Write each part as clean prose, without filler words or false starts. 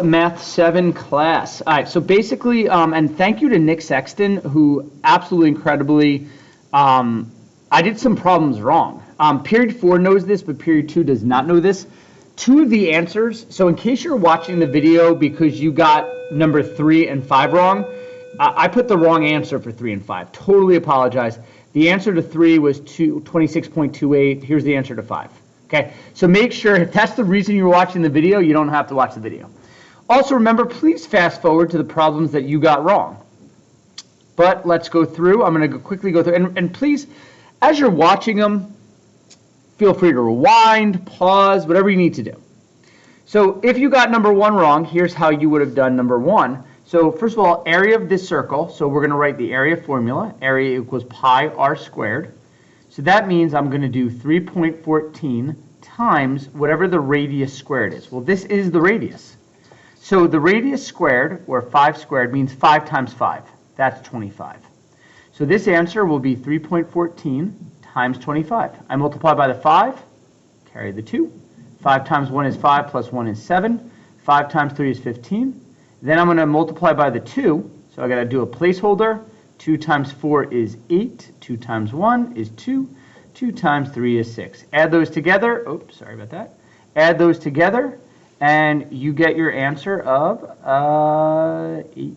Math 7 class. All right, so basically, and thank you to Nick Sexton, who absolutely incredibly, I did some problems wrong. Period 4 knows this, but period 2 does not know this. Two of the answers, so in case you're watching the video because you got number 3 and 5 wrong, I put the wrong answer for 3 and 5. Totally apologize. The answer to 3 was 26.28. Here's the answer to 5. Okay, so make sure if that's the reason you're watching the video, you don't have to watch the video. Also remember, please fast forward to the problems that you got wrong. But let's go through. I'm going to quickly go through. And please, as you're watching them, feel free to rewind, pause, whatever you need to do. So if you got number 1 wrong, here's how you would have done number 1. So first of all, area of this circle. So we're going to write the area formula. Area equals pi r squared. So that means I'm going to do 3.14 times whatever the radius squared is. Well, this is the radius. So the radius squared, or 5 squared, means 5 times 5. That's 25. So this answer will be 3.14 times 25. I multiply by the 5, carry the 2. 5 times 1 is 5, plus 1 is 7. 5 times 3 is 15. Then I'm going to multiply by the 2, so I got to do a placeholder. 2 times 4 is 8. 2 times 1 is 2. 2 times 3 is 6. Add those together. Oops, sorry about that. Add those together, and you get your answer of 8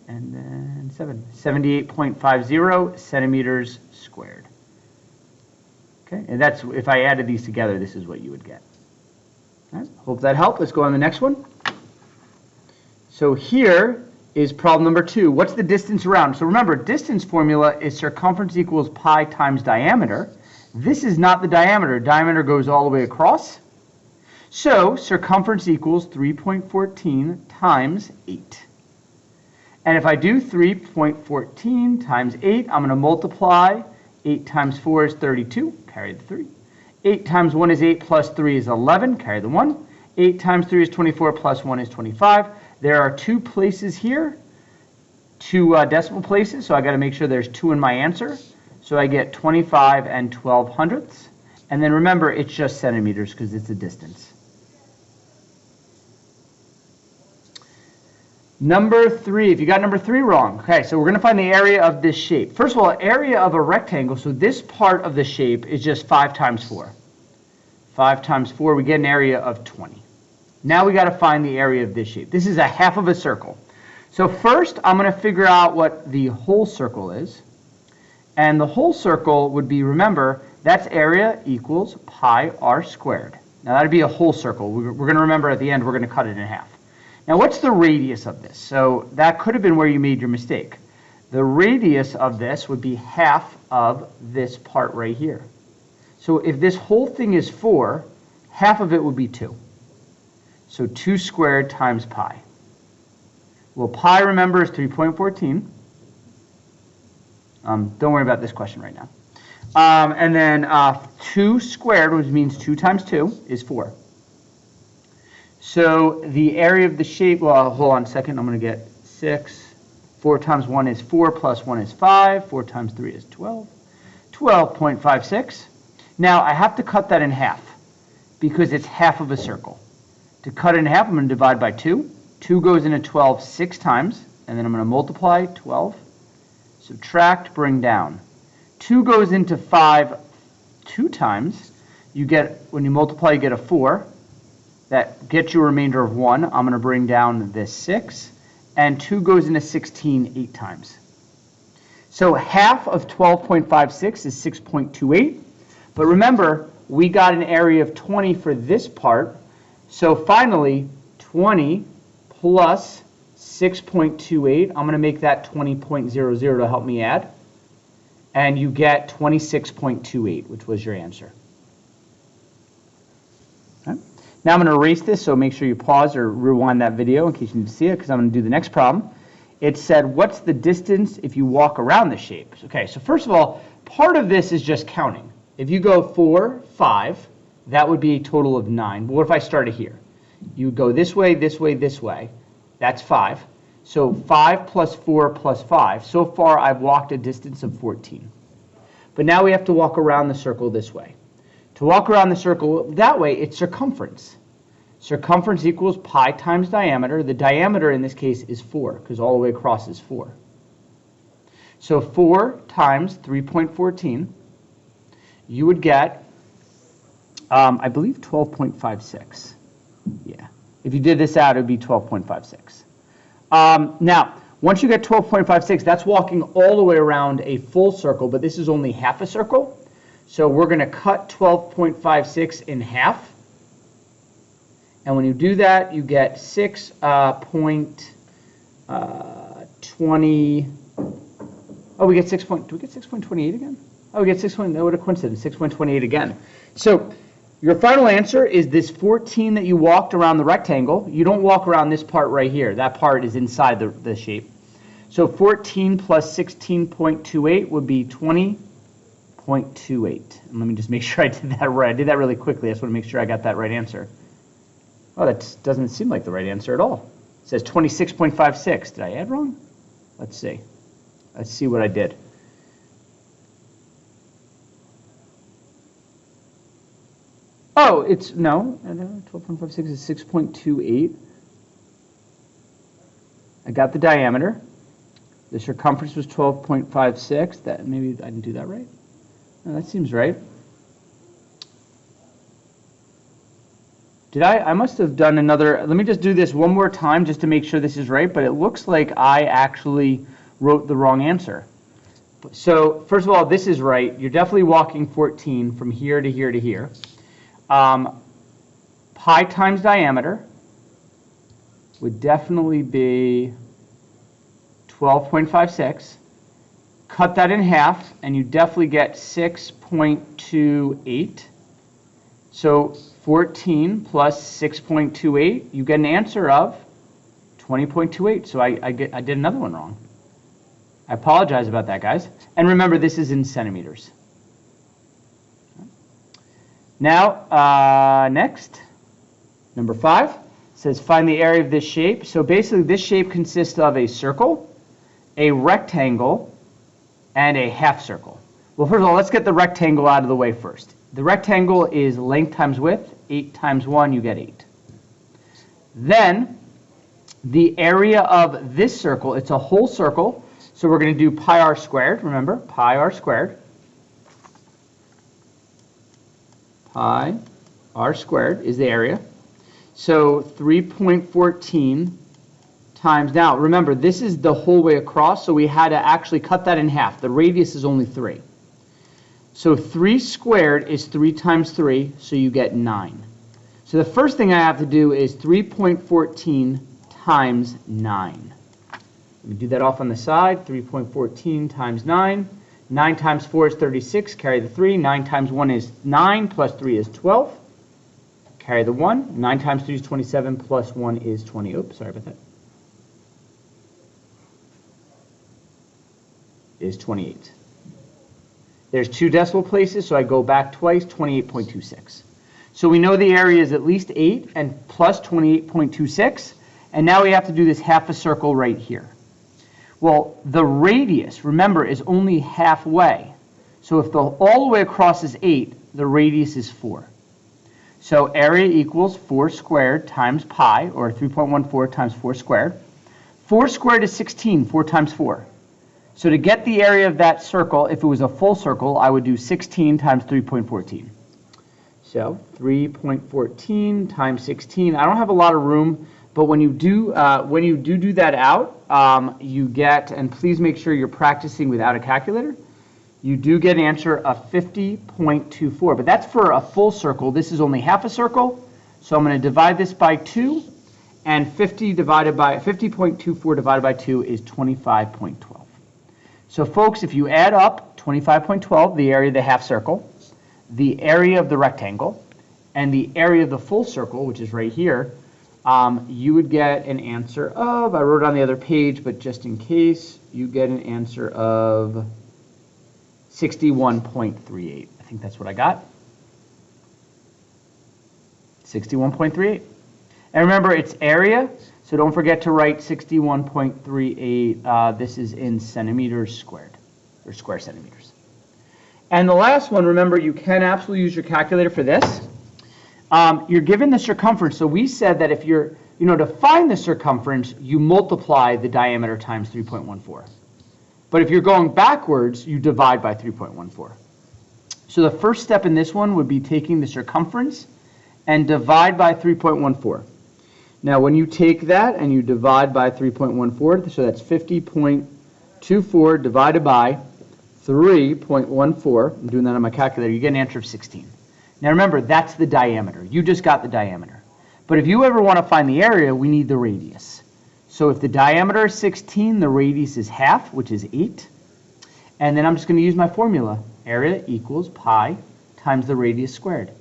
and then 7. 78.50 centimeters squared. Okay, and that's, if I added these together, this is what you would get. All right, hope that helped. Let's go on to the next one. So here is problem number 2. What's the distance around? So remember, distance formula is circumference equals pi times diameter. This is not the diameter. Diameter goes all the way across. So circumference equals 3.14 times 8. And if I do 3.14 times 8, I'm going to multiply. 8 times 4 is 32. Carry the 3. 8 times 1 is 8 plus 3 is 11. Carry the 1. 8 times 3 is 24 plus 1 is 25. There are 2 places here, 2 decimal places, so I got to make sure there's 2 in my answer. So I get 25 and 12 hundredths. And then remember, it's just centimeters because it's a distance. Number 3, if you got number 3 wrong. Okay, so we're going to find the area of this shape. First of all, area of a rectangle, so this part of the shape is just 5 times 4. 5 times 4, we get an area of 20. Now we got to find the area of this shape. This is a half of a circle. So first, I'm going to figure out what the whole circle is. And the whole circle would be, remember, that's area equals pi r squared. Now that would be a whole circle. We're going to remember at the end, we're going to cut it in half. Now what's the radius of this? So that could have been where you made your mistake. The radius of this would be half of this part right here. So if this whole thing is 4, half of it would be 2. So 2 squared times pi. Well, pi, remember, is 3.14. Don't worry about this question right now. And then 2 squared, which means 2 times 2, is 4. So the area of the shape, well, hold on a second. I'm going to get 6. 4 times 1 is 4, plus 1 is 5. 4 times 3 is 12. 12.56. Now, I have to cut that in half because it's half of a circle. To cut it in half, I'm going to divide by 2. 2 goes into 12 6 times, and then I'm going to multiply 12. Subtract, bring down. 2 goes into 5 2 times. You get, when you multiply, you get a 4. That gets you a remainder of 1. I'm going to bring down this 6. And 2 goes into 16 8 times. So half of 12.56 is 6.28. But remember, we got an area of 20 for this part. So finally, 20 plus 6.28, I'm going to make that 20.00 to help me add. And you get 26.28, which was your answer. Okay. Now I'm going to erase this, so make sure you pause or rewind that video in case you need to see it, because I'm going to do the next problem. It said, what's the distance if you walk around the shape? Okay, so first of all, part of this is just counting. If you go 4, 5, that would be a total of 9. But what if I started here? You would go this way, this way, this way. That's 5. So 5 plus 4 plus 5. So far, I've walked a distance of 14. But now we have to walk around the circle this way. To walk around the circle that way, it's circumference. Circumference equals pi times diameter. The diameter in this case is 4 because all the way across is 4. So 4 times 3.14, you would get, I believe, 12.56. Yeah. If you did this out, it would be 12.56. Now, once you get 12.56, that's walking all the way around a full circle, but this is only half a circle. So we're going to cut 12.56 in half. And when you do that, you get 6.20. Oh, we get 6. Do we get 6.28 again? Oh, we get 6. That would have coincided. 6.28 again. So your final answer is this 14 that you walked around the rectangle. You don't walk around this part right here. That part is inside the shape. So 14 plus 16.28 would be 20.28. And let me just make sure I did that right. I did that really quickly. I just want to make sure I got that right answer. Oh, that doesn't seem like the right answer at all. It says 26.56. Did I add wrong? Let's see. Let's see what I did. Oh, it's, no, 12.56 is 6.28. I got the diameter. The circumference was 12.56. That, maybe I didn't do that right. No, that seems right. Did I must have done another, let me just do this one more time just to make sure this is right, but it looks like I actually wrote the wrong answer. So first of all, this is right. You're definitely walking 14 from here to here to here. Pi times diameter would definitely be 12.56. Cut that in half, and you definitely get 6.28. So 14 plus 6.28, you get an answer of 20.28. So I did another one wrong. I apologize about that, guys. And remember, this is in centimeters. Now, next, number 5, says find the area of this shape. So basically, this shape consists of a circle, a rectangle, and a half circle. Well, first of all, let's get the rectangle out of the way first. The rectangle is length times width. 8 times 1, you get 8. Then, the area of this circle, it's a whole circle, so we're going to do pi r squared. Remember, pi r squared. Pi r squared is the area. So 3.14 times, now remember, this is the whole way across, so we had to actually cut that in half. The radius is only 3. So 3 squared is 3 times 3, so you get 9. So the first thing I have to do is 3.14 times 9. Let me do that off on the side. 3.14 times 9. 9 times 4 is 36. Carry the 3. 9 times 1 is 9. Plus 3 is 12. Carry the 1. 9 times 3 is 27. Plus 1 is 20. Oops, sorry about that. Is 28. There's 2 decimal places, so I go back twice, 28.26. So we know the area is at least 8 and plus 28.26. And now we have to do this half a circle right here. Well, the radius, remember, is only halfway. So if all the way across is 8, the radius is 4. So area equals 4 squared times pi, or 3.14 times 4 squared. 4 squared is 16, 4 times 4. So to get the area of that circle, if it was a full circle, I would do 16 times 3.14. So 3.14 times 16. I don't have a lot of room, but when you do that out, you get, and please make sure you're practicing without a calculator, you do get an answer of 50.24. But that's for a full circle. This is only half a circle, so I'm going to divide this by 2, and 50.24 divided by 2 is 25.12. So folks, if you add up 25.12, the area of the half circle, the area of the rectangle, and the area of the full circle, which is right here, you would get an answer of, I wrote it on the other page, but just in case, you get an answer of 61.38. I think that's what I got. 61.38. And remember, it's area, so don't forget to write 61.38. This is in centimeters squared, or square centimeters. And the last one, remember, you can absolutely use your calculator for this. you're given the circumference. So we said that if you're, to find the circumference, you multiply the diameter times 3.14. But if you're going backwards, you divide by 3.14. So the first step in this one would be taking the circumference and divide by 3.14. Now, when you take that and you divide by 3.14, so that's 50.24 divided by 3.14, I'm doing that on my calculator, you get an answer of 16. Now remember, that's the diameter. You just got the diameter. But if you ever want to find the area, we need the radius. So if the diameter is 16, the radius is half, which is 8. And then I'm just going to use my formula. Area equals pi times the radius squared.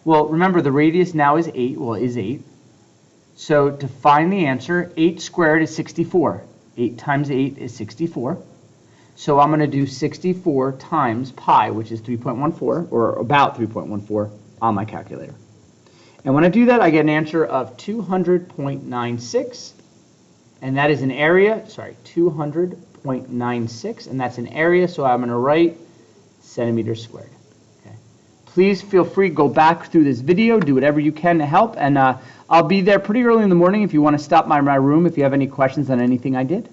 Well, remember, the radius now is 8. Well, it is 8. So to find the answer, 8 squared is 64. 8 times 8 is 64. So I'm going to do 64 times pi, which is 3.14, or about 3.14 on my calculator. And when I do that, I get an answer of 200.96. And that is an area, 200.96. And that's an area, so I'm going to write centimeters squared. Okay. Please feel free to go back through this video, do whatever you can to help. And I'll be there pretty early in the morning if you want to stop by my room if you have any questions on anything I did.